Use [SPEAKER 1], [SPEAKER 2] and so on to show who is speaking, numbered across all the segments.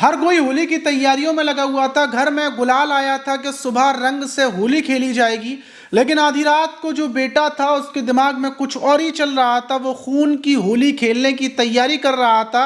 [SPEAKER 1] हर कोई होली की तैयारियों में लगा हुआ था। घर में गुलाल आया था कि सुबह रंग से होली खेली जाएगी, लेकिन आधी रात को जो बेटा था उसके दिमाग में कुछ और ही चल रहा था। वो खून की होली खेलने की तैयारी कर रहा था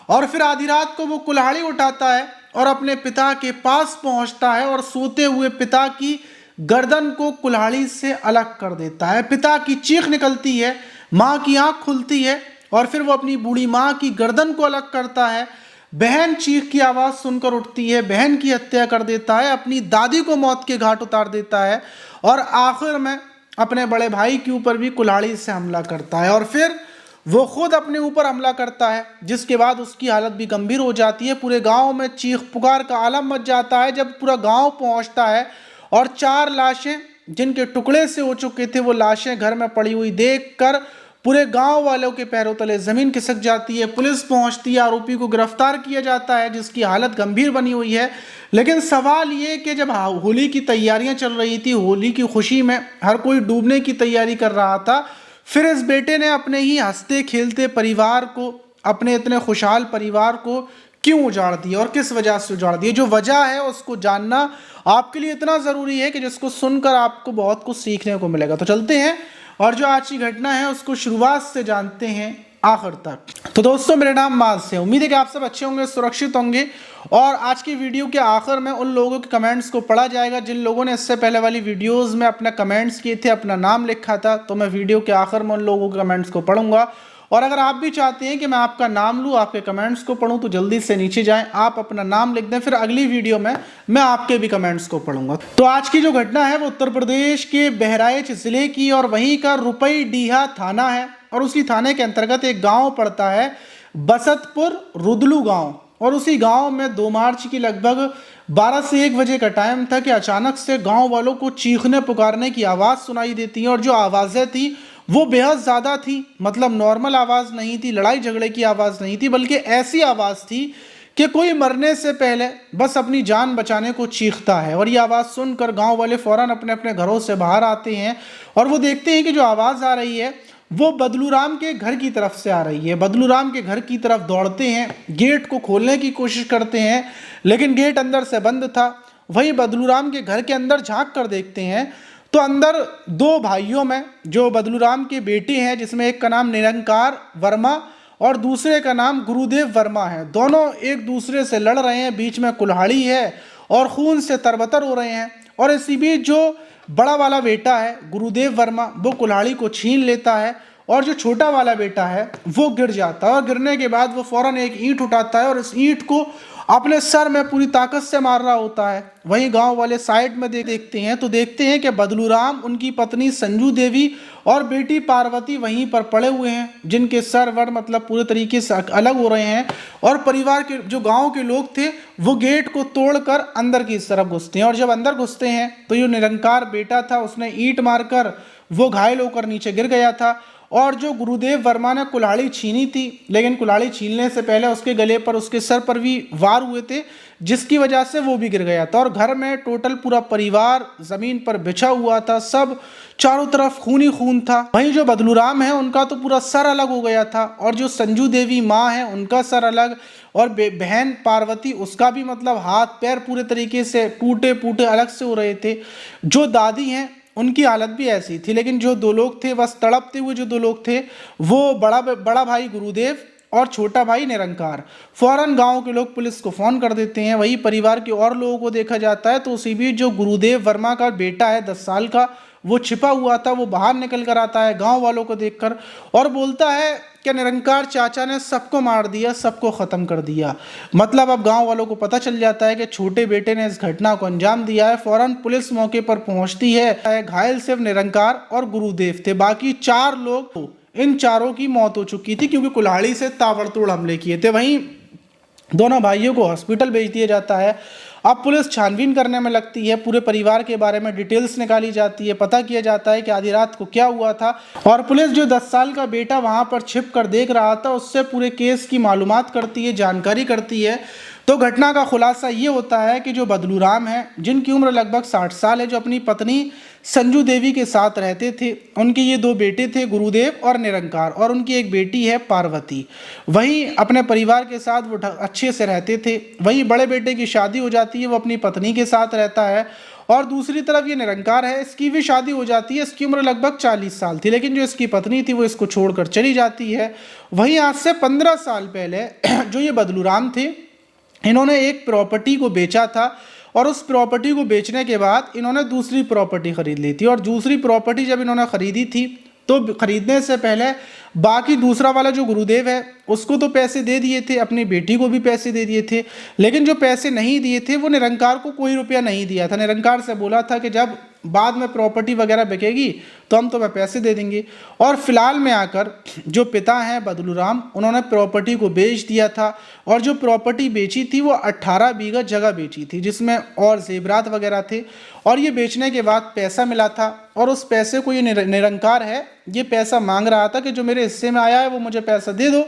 [SPEAKER 1] और फिर आधी रात को वो कुल्हाड़ी उठाता है और अपने पिता के पास पहुंचता है और सोते हुए पिता की गर्दन को कुल्हाड़ी से अलग कर देता है। पिता की चीख निकलती है, माँ की आंख खुलती है और फिर वो अपनी बूढ़ी माँ की गर्दन को अलग करता है। बहन चीख की आवाज़ सुनकर उठती है, बहन की हत्या कर देता है, अपनी दादी को मौत के घाट उतार देता है और आखिर में अपने बड़े भाई के ऊपर भी कुल्हाड़ी से हमला करता है और फिर वो खुद अपने ऊपर हमला करता है, जिसके बाद उसकी हालत भी गंभीर हो जाती है। पूरे गांव में चीख पुकार का आलम मच जाता है जब पूरा गांव पहुंचता है और 4 लाशें जिनके टुकड़े से हो चुके थे वो लाशें घर में पड़ी हुई देखकर पूरे गांव वालों के पैरों तले जमीन खिसक जाती है। पुलिस पहुंचती है, आरोपी को गिरफ्तार किया जाता है जिसकी हालत गंभीर बनी हुई है। लेकिन सवाल ये कि जब होली की तैयारियां चल रही थी, होली की खुशी में हर कोई डूबने की तैयारी कर रहा था, फिर इस बेटे ने अपने ही हंसते खेलते परिवार को, अपने इतने खुशहाल परिवार को क्यों उजाड़ दिया और किस वजह से उजाड़ दिया। जो वजह है उसको जानना आपके लिए इतना ज़रूरी है कि जिसको सुनकर आपको बहुत कुछ सीखने को मिलेगा। तो चलते हैं और जो आज की घटना है उसको शुरुआत से जानते हैं आखिर तक। तो दोस्तों, मेरा नाम माज है। उम्मीद है कि आप सब अच्छे होंगे, सुरक्षित होंगे। और आज की वीडियो के आखिर में उन लोगों के कमेंट्स को पढ़ा जाएगा जिन लोगों ने इससे पहले वाली वीडियोस में अपने कमेंट्स किए थे, अपना नाम लिखा था। तो मैं वीडियो के आखिर में उन लोगों के कमेंट्स को पढ़ूंगा और अगर आप भी चाहते हैं कि मैं आपका नाम लूँ, आपके कमेंट्स को पढूं, तो जल्दी से नीचे जाएं, आप अपना नाम लिख दें, फिर अगली वीडियो में मैं आपके भी कमेंट्स को पढ़ूंगा। तो आज की जो घटना है वो उत्तर प्रदेश के बहराइच जिले की और वहीं का रुपईडीहा थाना है और उसी थाने के अंतर्गत एक गांव पड़ता है बसतपुर रुदलू गांव। और उसी गांव में 2 मार्च की लगभग 12 से 1 बजे का टाइम था कि अचानक से गांव वालों को चीखने पुकारने की आवाज़ सुनाई देती है और जो आवाज़ें थी वो बेहद ज़्यादा थी। मतलब नॉर्मल आवाज़ नहीं थी, लड़ाई झगड़े की आवाज़ नहीं थी, बल्कि ऐसी आवाज़ थी कि कोई मरने से पहले बस अपनी जान बचाने को चीखता है। और ये आवाज़ सुनकर गांव वाले फ़ौरन अपने अपने घरों से बाहर आते हैं और वो देखते हैं कि जो आवाज़ आ रही है वो बदलू राम के घर की तरफ से आ रही है। बदलू राम के घर की तरफ दौड़ते हैं, गेट को खोलने की कोशिश करते हैं, लेकिन गेट अंदर से बंद था। वहीं बदलू राम के घर के अंदर झांक कर देखते हैं तो अंदर 2 भाइयों में जो बदलू राम के बेटे हैं, जिसमें एक का नाम निरंकार वर्मा और दूसरे का नाम गुरुदेव वर्मा है, दोनों एक दूसरे से लड़ रहे हैं। बीच में कुल्हाड़ी है और खून से तरबतर हो रहे हैं। और इसी बीच जो बड़ा वाला बेटा है गुरुदेव वर्मा, वो कुल्हाड़ी को छीन लेता है और जो छोटा वाला बेटा है वो गिर जाता है और गिरने के बाद वो फौरन एक ईंट उठाता है और इस ईंट को अपने सर में पूरी ताकत से मार रहा होता है। वहीं गांव वाले साइड में देखते हैं तो देखते हैं कि बदलू राम, उनकी पत्नी संजू देवी और बेटी पार्वती वहीं पर पड़े हुए हैं, जिनके सर वर मतलब पूरे तरीके से अलग हो रहे हैं। और परिवार के जो गांव के लोग थे वो गेट को तोड़कर अंदर की तरफ घुसते हैं और जब अंदर घुसते हैं तो जो निरंकार बेटा था उसने ईंट मारकर वो घायल होकर नीचे गिर गया था। और जो गुरुदेव वर्मा ने कुल्हाड़ी छीनी थी, लेकिन कुल्हाड़ी छीनने से पहले उसके गले पर, उसके सर पर भी वार हुए थे, जिसकी वजह से वो भी गिर गया था। और घर में टोटल पूरा परिवार जमीन पर बिछा हुआ था, सब चारों तरफ खून ही खून था। वहीं जो बदलू राम है उनका तो पूरा सर अलग हो गया था और जो संजू देवी माँ है उनका सर अलग और बहन पार्वती, उसका भी मतलब हाथ पैर पूरे तरीके से टूटे फूटे अलग से हो रहे थे। जो दादी हैं उनकी हालत भी ऐसी थी। लेकिन जो 2 लोग थे, बस तड़पते हुए जो 2 लोग थे, वो बड़ा भाई गुरुदेव और छोटा भाई निरंकार। फौरन गांव के लोग पुलिस को फ़ोन कर देते हैं। वही परिवार के और लोगों को देखा जाता है तो उसी बीच जो गुरुदेव वर्मा का बेटा है 10 साल का, वो छिपा हुआ था, वो बाहर निकल कर आता है गांव वालों को देखकर और बोलता है कि निरंकार चाचा ने सबको मार दिया, सबको ख़त्म कर दिया। मतलब अब गांव वालों को पता चल जाता है कि छोटे बेटे ने इस घटना को अंजाम दिया है। फौरन पुलिस मौके पर पहुंचती है। घायल सिर्फ निरंकार और गुरुदेव थे, बाकी 4 लोग, इन चारों की मौत हो चुकी थी क्योंकि कुल्हाड़ी से ताबड़तोड़ हमले किए थे। वहीं दोनों भाइयों को हॉस्पिटल भेज दिया जाता है। अब पुलिस छानबीन करने में लगती है, पूरे परिवार के बारे में डिटेल्स निकाली जाती है, पता किया जाता है कि आधी रात को क्या हुआ था। और पुलिस जो 10 साल का बेटा वहां पर छिप कर देख रहा था उससे पूरे केस की मालूमात करती है, जानकारी करती है। तो घटना का खुलासा ये होता है कि जो बदलू राम है, जिनकी उम्र लगभग 60 साल है, जो अपनी पत्नी संजू देवी के साथ रहते थे, उनके ये 2 बेटे थे, गुरुदेव और निरंकार, और उनकी एक बेटी है पार्वती। वहीं अपने परिवार के साथ वो अच्छे से रहते थे। वहीं बड़े बेटे की शादी हो जाती है, वो अपनी पत्नी के साथ रहता है। और दूसरी तरफ ये निरंकार है, इसकी भी शादी हो जाती है, इसकी उम्र लगभग 40 साल थी, लेकिन जो इसकी पत्नी थी वो इसको छोड़कर चली जाती है। वहीं आज से 15 साल पहले जो ये बदलू राम थे, इन्होंने एक प्रॉपर्टी को बेचा था, और उस प्रॉपर्टी को बेचने के बाद इन्होंने दूसरी प्रॉपर्टी खरीद ली थी। और दूसरी प्रॉपर्टी जब इन्होंने खरीदी थी, तो खरीदने से पहले बाकी दूसरा वाला जो गुरुदेव है उसको तो पैसे दे दिए थे, अपनी बेटी को भी पैसे दे दिए थे, लेकिन जो पैसे नहीं दिए थे वो निरंकार को कोई रुपया नहीं दिया था। निरंकार से बोला था कि जब बाद में प्रॉपर्टी वगैरह बिकेगी तो हम तुम्हें पैसे दे देंगे। और फिलहाल में आकर जो पिता हैं बदलू राम, उन्होंने प्रॉपर्टी को बेच दिया था, और जो प्रॉपर्टी बेची थी वो 18 बीघा जगह बेची थी, जिसमें और जेवरात वगैरह थे। और ये बेचने के बाद पैसा मिला था, और उस पैसे को ये निरंकार है, ये पैसा मांग रहा था कि जो मेरे हिस्से में आया है वो मुझे पैसा दे दो।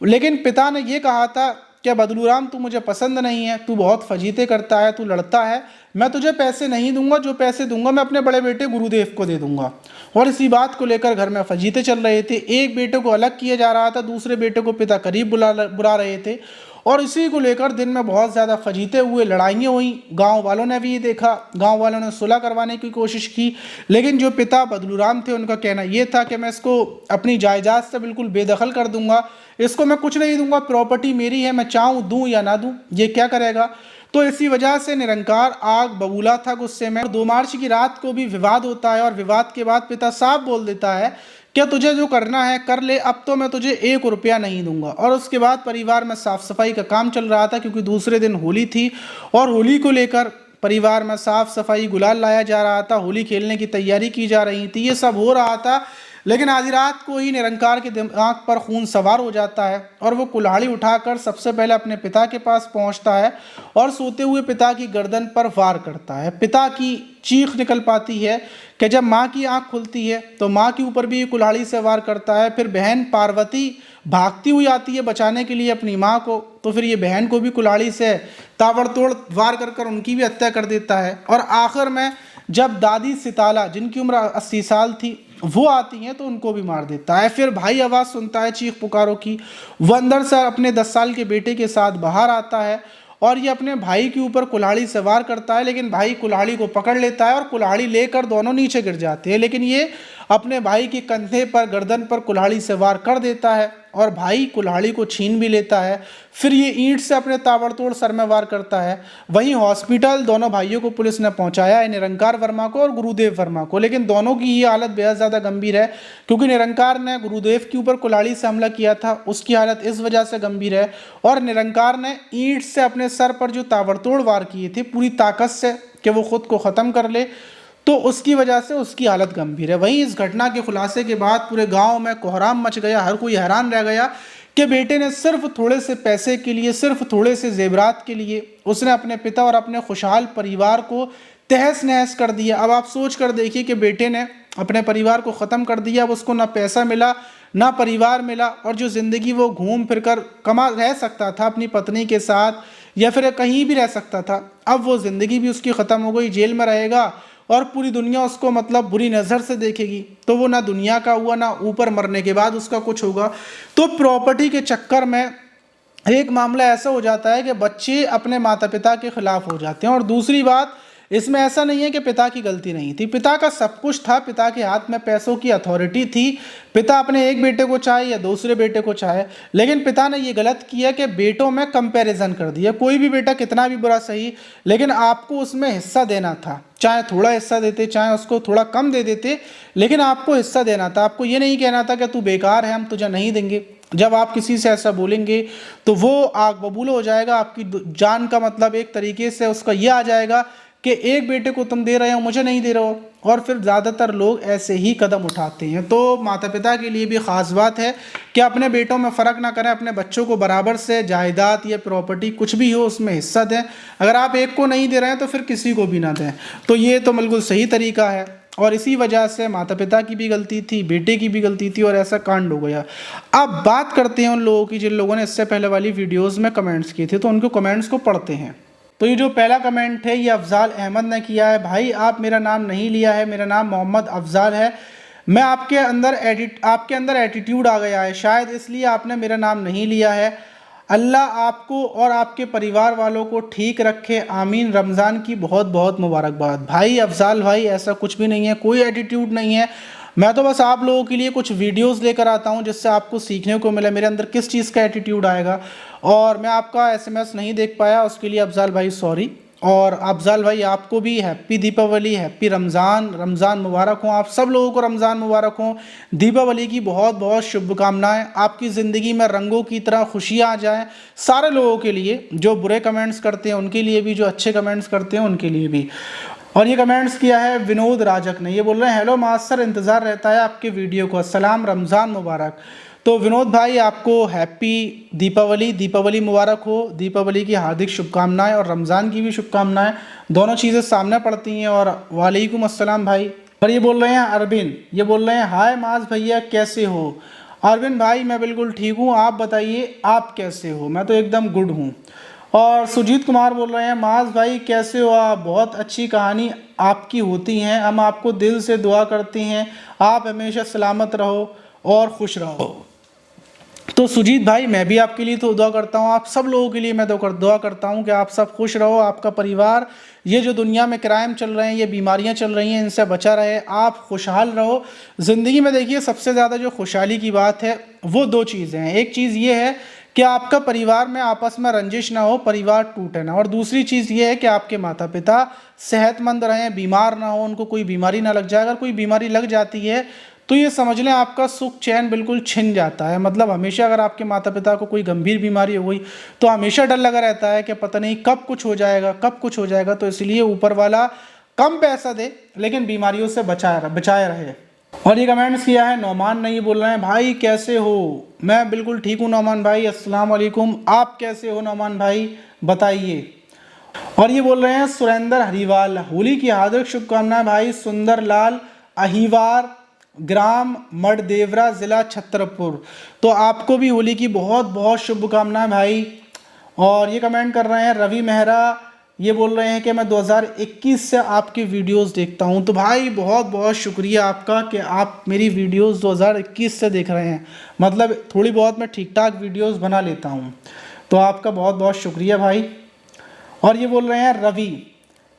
[SPEAKER 1] लेकिन पिता ने ये कहा था कि बदलू राम, तू मुझे पसंद नहीं है, तू बहुत फजीते करता है, तू लड़ता है, मैं तुझे पैसे नहीं दूंगा, जो पैसे दूंगा मैं अपने बड़े बेटे गुरुदेव को दे दूंगा। और इसी बात को लेकर घर में फजीते चल रहे थे। एक बेटे को अलग किया जा रहा था, दूसरे बेटे को पिता करीब बुला रहे थे, और इसी को लेकर दिन में बहुत ज़्यादा फजीते हुए, लड़ाइयाँ हुई। गांव वालों ने भी ये देखा, गांव वालों ने सुलह करवाने की कोशिश की, लेकिन जो पिता बदलू राम थे उनका कहना ये था कि मैं इसको अपनी जायदाद से बिल्कुल बेदखल कर दूंगा, इसको मैं कुछ नहीं दूंगा, प्रॉपर्टी मेरी है, मैं चाहूँ दूँ या ना दूँ, ये क्या करेगा। तो इसी वजह से निरंकार आग बबूला था गुस्से में। 2 मार्च की रात को भी विवाद होता है, और विवाद के बाद पिता साफ बोल देता है क्या तुझे जो करना है कर ले, अब तो मैं तुझे 1 रुपया नहीं दूंगा। और उसके बाद परिवार में साफ सफाई का काम चल रहा था, क्योंकि दूसरे दिन होली थी, और होली को लेकर परिवार में साफ सफाई, गुलाल लाया जा रहा था, होली खेलने की तैयारी की जा रही थी, ये सब हो रहा था। लेकिन आधी रात को ही निरंकार के दिमाग पर खून सवार हो जाता है, और वो कुल्हाड़ी उठाकर सबसे पहले अपने पिता के पास पहुंचता है, और सोते हुए पिता की गर्दन पर वार करता है। पिता की चीख निकल पाती है कि जब माँ की आंख खुलती है तो माँ के ऊपर भी कुल्हाड़ी से वार करता है। फिर बहन पार्वती भागती हुई आती है बचाने के लिए अपनी माँ को, तो फिर ये बहन को भी कुल्हाड़ी से ताबड़तोड़ वार कर उनकी भी हत्या कर देता है। और आखिर में जब दादी सिताला, जिनकी उम्र 80 साल थी, वो आती हैं तो उनको भी मार देता है। फिर भाई आवाज़ सुनता है चीख पुकारों की, वो अंदर से अपने 10 साल के बेटे के साथ बाहर आता है, और ये अपने भाई के ऊपर कुल्हाड़ी से वार करता है, लेकिन भाई कुल्हाड़ी को पकड़ लेता है, और कुल्हाड़ी लेकर दोनों नीचे गिर जाते हैं। लेकिन ये अपने भाई के कंधे पर, गर्दन पर कुल्हाड़ी से वार कर देता है, और भाई कुल्हाड़ी को छीन भी लेता है। फिर ये ईंट से अपने ताबड़तोड़ सर में वार करता है। वहीं हॉस्पिटल दोनों भाइयों को पुलिस ने पहुंचाया है, निरंकार वर्मा को और गुरुदेव वर्मा को, लेकिन दोनों की ये हालत बेहद ज़्यादा गंभीर है, क्योंकि निरंकार ने गुरुदेव के ऊपर कुल्हाड़ी से हमला किया था, उसकी हालत इस वजह से गंभीर है, और निरंकार ने ईंट से अपने सर पर जो ताबड़तोड़ वार किए थे पूरी ताकत से कि वो खुद को ख़त्म कर ले, तो उसकी वजह से उसकी हालत गंभीर है। वहीं इस घटना के खुलासे के बाद पूरे गांव में कोहराम मच गया, हर कोई हैरान रह गया कि बेटे ने सिर्फ थोड़े से पैसे के लिए, सिर्फ थोड़े से जेवरात के लिए उसने अपने पिता और अपने खुशहाल परिवार को तहस नहस कर दिया। अब आप सोच कर देखिए कि बेटे ने अपने परिवार को ख़त्म कर दिया, अब उसको ना पैसा मिला ना परिवार मिला, और जो ज़िंदगी वो घूम फिर कर कमा रह सकता था अपनी पत्नी के साथ या फिर कहीं भी रह सकता था, अब वो ज़िंदगी भी उसकी ख़त्म हो गई। जेल में रहेगा और पूरी दुनिया उसको मतलब बुरी नज़र से देखेगी, तो वो ना दुनिया का हुआ ना ऊपर मरने के बाद उसका कुछ होगा। तो प्रॉपर्टी के चक्कर में एक मामला ऐसा हो जाता है कि बच्चे अपने माता पिता के खिलाफ हो जाते हैं। और दूसरी बात, इसमें ऐसा नहीं है कि पिता की गलती नहीं थी, पिता का सब कुछ था, पिता के हाथ में पैसों की अथॉरिटी थी, पिता अपने एक बेटे को चाहे या दूसरे बेटे को चाहे, लेकिन पिता ने ये गलत किया कि बेटों में कंपैरिजन कर दिया। कोई भी बेटा कितना भी बुरा सही, लेकिन आपको उसमें हिस्सा देना था, चाहे थोड़ा हिस्सा देते चाहे उसको थोड़ा कम दे देते, लेकिन आपको हिस्सा देना था। आपको ये नहीं कहना था कि तू बेकार है, हम तुझे नहीं देंगे। जब आप किसी से ऐसा बोलेंगे तो वो आग बबूल हो जाएगा, आपकी जान का मतलब एक तरीके से उसका ये आ जाएगा कि एक बेटे को तुम दे रहे हो, मुझे नहीं दे रहे हो, और फिर ज़्यादातर लोग ऐसे ही कदम उठाते हैं। तो माता पिता के लिए भी ख़ास बात है कि अपने बेटों में फ़र्क ना करें, अपने बच्चों को बराबर से जायदाद या प्रॉपर्टी कुछ भी हो उसमें हिस्सा दें। अगर आप एक को नहीं दे रहे हैं तो फिर किसी को भी ना दें, तो ये तो बिल्कुल सही तरीका है। और इसी वजह से माता पिता की भी गलती थी, बेटे की भी गलती थी और ऐसा कांड हो गया। अब बात करते हैं उन लोगों की जिन लोगों ने इससे पहले वाली वीडियोज़ में कमेंट्स किए थे, तो उनको कमेंट्स को पढ़ते हैं। तो ये जो पहला कमेंट है ये अफजाल अहमद ने किया है। भाई आप मेरा नाम नहीं लिया है, मेरा नाम मोहम्मद अफजाल है। मैं आपके अंदर एटीट्यूड आ गया है, शायद इसलिए आपने मेरा नाम नहीं लिया है। अल्लाह आपको और आपके परिवार वालों को ठीक रखे, आमीन। रमज़ान की बहुत बहुत मुबारकबाद। भाई अफजाल भाई, ऐसा कुछ भी नहीं है, कोई एटीट्यूड नहीं है। मैं तो बस आप लोगों के लिए कुछ वीडियोस लेकर आता हूं जिससे आपको सीखने को मिले मेरे अंदर किस चीज़ का एटीट्यूड आएगा। और मैं आपका एसएमएस नहीं देख पाया, उसके लिए अफजाल भाई सॉरी। और अफजाल भाई आपको भी हैप्पी दीपावली, हैप्पी रमज़ान, रमज़ान मुबारक हो। आप सब लोगों को रमज़ान मुबारक हो, दीपावली की बहुत बहुत शुभकामनाएं। आपकी ज़िंदगी में रंगों की तरह खुशियाँ आ जाएं सारे लोगों के लिए, जो बुरे कमेंट्स करते हैं उनके लिए भी, जो अच्छे कमेंट्स करते हैं उनके लिए भी। और ये कमेंट्स किया है विनोद राजक ने। ये बोल रहे हैं हेलो मास्टर, इंतज़ार रहता है आपके वीडियो को, अस्सलाम, रमज़ान मुबारक। तो विनोद भाई आपको हैप्पी दीपावली मुबारक हो, दीपावली की हार्दिक शुभकामनाएं और रमज़ान की भी शुभकामनाएं। दोनों चीज़ें सामने पड़ती हैं। और वालेकुम अस्सलाम भाई। और ये बोल रहे हैं अरबिन, ये बोल रहे हैं हाय माज भैया कैसे हो। अरबिन भाई मैं बिल्कुल ठीक हूँ, आप बताइए आप कैसे हो। मैं तो एकदम गुड हूँ। और सुजीत कुमार बोल रहे हैं माज भाई कैसे हो आप, बहुत अच्छी कहानी आपकी होती हैं, हम आपको दिल से दुआ करते हैं, आप हमेशा सलामत रहो और खुश रहो। तो सुजीत भाई मैं भी आपके लिए तो दुआ करता हूँ, आप सब लोगों के लिए मैं दुआ करता हूँ कि आप सब खुश रहो, आपका परिवार, ये जो दुनिया में क्राइम चल रहे हैं, ये बीमारियाँ चल रही हैं, इनसे बचा रहे, आप खुशहाल रहो। ज़िंदगी में देखिए सबसे ज़्यादा जो खुशहाली की बात है वो दो चीज़ें हैं। एक चीज़ ये है कि आपका परिवार में आपस में रंजिश ना हो, परिवार टूटे ना। और दूसरी चीज़ ये है कि आपके माता पिता सेहतमंद रहें, बीमार ना हो, उनको कोई बीमारी ना लग जाए। अगर कोई बीमारी लग जाती है तो ये समझ लें आपका सुख चैन बिल्कुल छिन जाता है। मतलब हमेशा अगर आपके माता पिता को कोई गंभीर बीमारी हो गई तो हमेशा डर लगा रहता है कि पता नहीं कब कुछ हो जाएगा, कब कुछ हो जाएगा। तो इसलिए ऊपर वाला कम पैसा दे लेकिन बीमारियों से बचाए रहे। और ये कमेंट्स किया है नौमान ने, ये बोल रहे हैं भाई कैसे हो। मैं बिल्कुल ठीक हूँ नौमान भाई, अस्सलाम वालेकुम। आप कैसे हो नौमान भाई बताइए। और ये बोल रहे हैं सुरेंद्र हरीवाल, होली की हार्दिक शुभकामनाएं भाई। सुंदर लाल अहिवार, ग्राम मडदेवरा, ज़िला छतरपुर। तो आपको भी होली की बहुत बहुत शुभकामनाएं भाई। और ये कमेंट कर रहे हैं रवि मेहरा, ये बोल रहे हैं कि मैं 2021 से आपकी वीडियोस देखता हूं। तो भाई बहुत बहुत शुक्रिया आपका कि आप मेरी वीडियोस 2021 से देख रहे हैं। मतलब थोड़ी बहुत मैं ठीक ठाक वीडियोस बना लेता हूं, तो आपका बहुत बहुत शुक्रिया भाई। और ये बोल रहे हैं रवि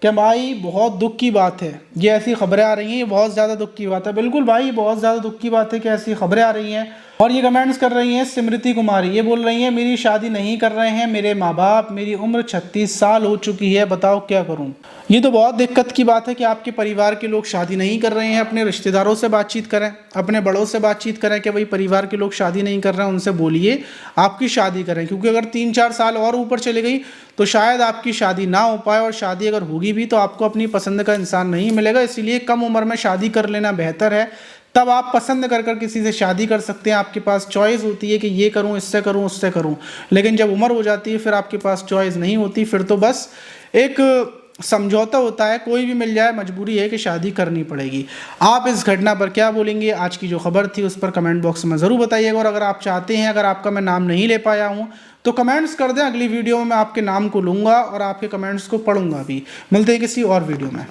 [SPEAKER 1] कि भाई बहुत दुख की बात है, ये ऐसी खबरें आ रही हैं, ये बहुत ज़्यादा दुख की बात है। बिल्कुल भाई बहुत ज़्यादा दुख की बात है कि ऐसी खबरें आ रही हैं। और ये कमेंट्स कर रही हैं स्मृति कुमारी, ये बोल रही हैं मेरी शादी नहीं कर रहे हैं मेरे माँ बाप, मेरी उम्र 36 साल हो चुकी है, बताओ क्या करूँ। ये तो बहुत दिक्कत की बात है कि आपके परिवार के लोग शादी नहीं कर रहे हैं। अपने रिश्तेदारों से बातचीत करें, अपने बड़ों से बातचीत करें कि भाई परिवार के लोग शादी नहीं कर रहे हैं, उनसे बोलिए आपकी शादी करें। क्योंकि अगर 3-4 साल और ऊपर चली गई तो शायद आपकी शादी ना हो पाए, और शादी अगर होगी भी तो आपको अपनी पसंद का इंसान नहीं मिलेगा। इसीलिए कम उम्र में शादी कर लेना बेहतर है, तब आप पसंद कर कर किसी से शादी कर सकते हैं। आपके पास चॉइस होती है कि ये करूं, इससे करूं, उससे करूं। लेकिन जब उम्र हो जाती है फिर आपके पास चॉइस नहीं होती, फिर तो बस एक समझौता होता है, कोई भी मिल जाए, मजबूरी है कि शादी करनी पड़ेगी। आप इस घटना पर क्या बोलेंगे, आज की जो खबर थी उस पर कमेंट बॉक्स में ज़रूर बताइएगा। और अगर आप चाहते हैं, अगर आपका मैं नाम नहीं ले पाया हूँ तो कमेंट्स कर दें, अगली वीडियो में मैं आपके नाम को लूँगा और आपके कमेंट्स को पढ़ूंगा भी। मिलते हैं किसी और वीडियो में।